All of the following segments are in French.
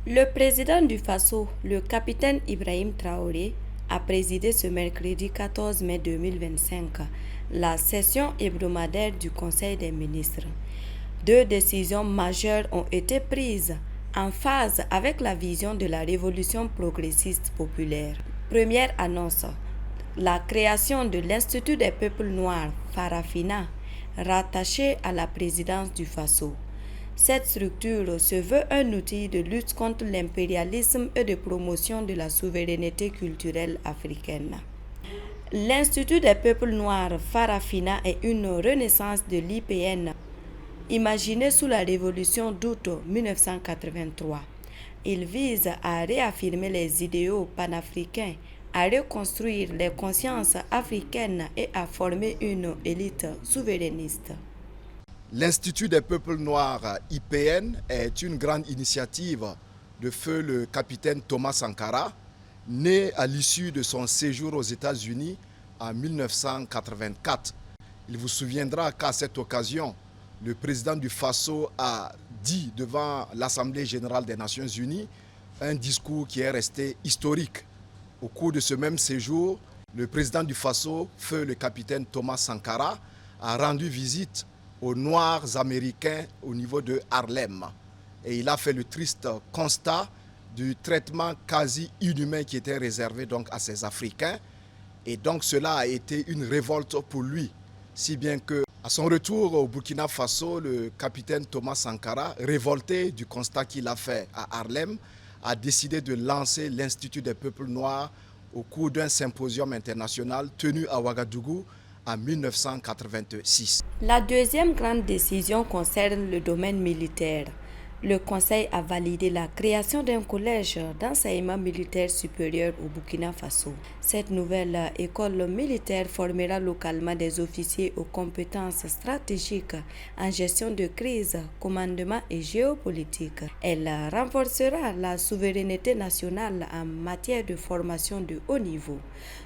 Le président du Faso, le capitaine Ibrahim Traoré, a présidé ce mercredi 14 mai 2025 la session hebdomadaire du Conseil des ministres. Deux décisions majeures ont été prises en phase avec la vision de la révolution progressiste populaire. Première annonce, la création de l'Institut des peuples noirs, Farafina, rattaché à la présidence du Faso. Cette structure se veut un outil de lutte contre l'impérialisme et de promotion de la souveraineté culturelle africaine. L'Institut des peuples noirs Farafina est une renaissance de l'IPN imaginée sous la révolution d'août 1983. Il vise à réaffirmer les idéaux panafricains, à reconstruire les consciences africaines et à former une élite souverainiste. L'Institut des peuples noirs IPN est une grande initiative de feu le capitaine Thomas Sankara, né à l'issue de son séjour aux États-Unis en 1984. Il vous souviendra qu'à cette occasion, le président du Faso a dit devant l'Assemblée générale des Nations unies un discours qui est resté historique. Au cours de ce même séjour, le président du Faso, feu le capitaine Thomas Sankara, a rendu visite aux Noirs américains au niveau de Harlem. Et il a fait le triste constat du traitement quasi inhumain qui était réservé donc à ces Africains. Et donc cela a été une révolte pour lui, si bien que à son retour au Burkina Faso, le capitaine Thomas Sankara, révolté du constat qu'il a fait à Harlem, a décidé de lancer l'Institut des peuples noirs au cours d'un symposium international tenu à Ouagadougou en 1986. La deuxième grande décision concerne le domaine militaire. Le Conseil a validé la création d'un collège d'enseignement militaire supérieur au Burkina Faso. Cette nouvelle école militaire formera localement des officiers aux compétences stratégiques en gestion de crise, commandement et géopolitique. Elle renforcera la souveraineté nationale en matière de formation de haut niveau.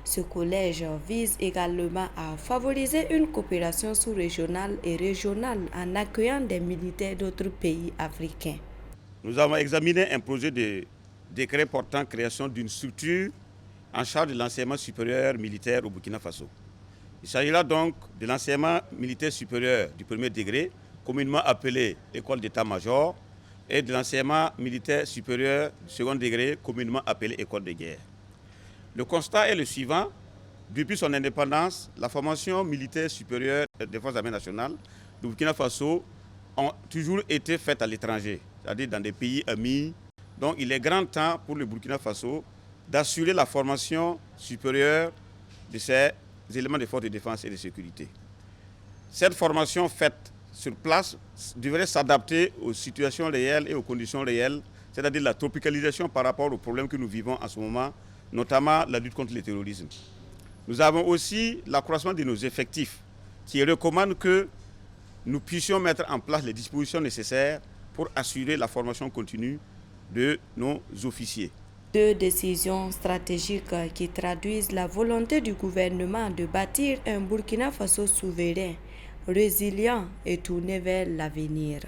Ce collège vise également à favoriser une coopération sous-régionale et régionale en accueillant des militaires d'autres pays africains. Nous avons examiné un projet de décret portant création d'une structure en charge de l'enseignement supérieur militaire au Burkina Faso. Il s'agira donc de l'enseignement militaire supérieur du premier degré, communément appelé école d'état-major, et de l'enseignement militaire supérieur du second degré, communément appelé école de guerre. Le constat est le suivant. Depuis son indépendance, la formation militaire supérieure des forces armées nationales du Burkina Faso ont toujours été faites à l'étranger, c'est-à-dire dans des pays amis. Donc il est grand temps pour le Burkina Faso d'assurer la formation supérieure de ces éléments de forces de défense et de sécurité. Cette formation faite sur place devrait s'adapter aux situations réelles et aux conditions réelles, c'est-à-dire la tropicalisation par rapport aux problèmes que nous vivons en ce moment, notamment la lutte contre le terrorisme. Nous avons aussi l'accroissement de nos effectifs qui recommande que nous puissions mettre en place les dispositions nécessaires pour assurer la formation continue de nos officiers. Deux décisions stratégiques qui traduisent la volonté du gouvernement de bâtir un Burkina Faso souverain, résilient et tourné vers l'avenir.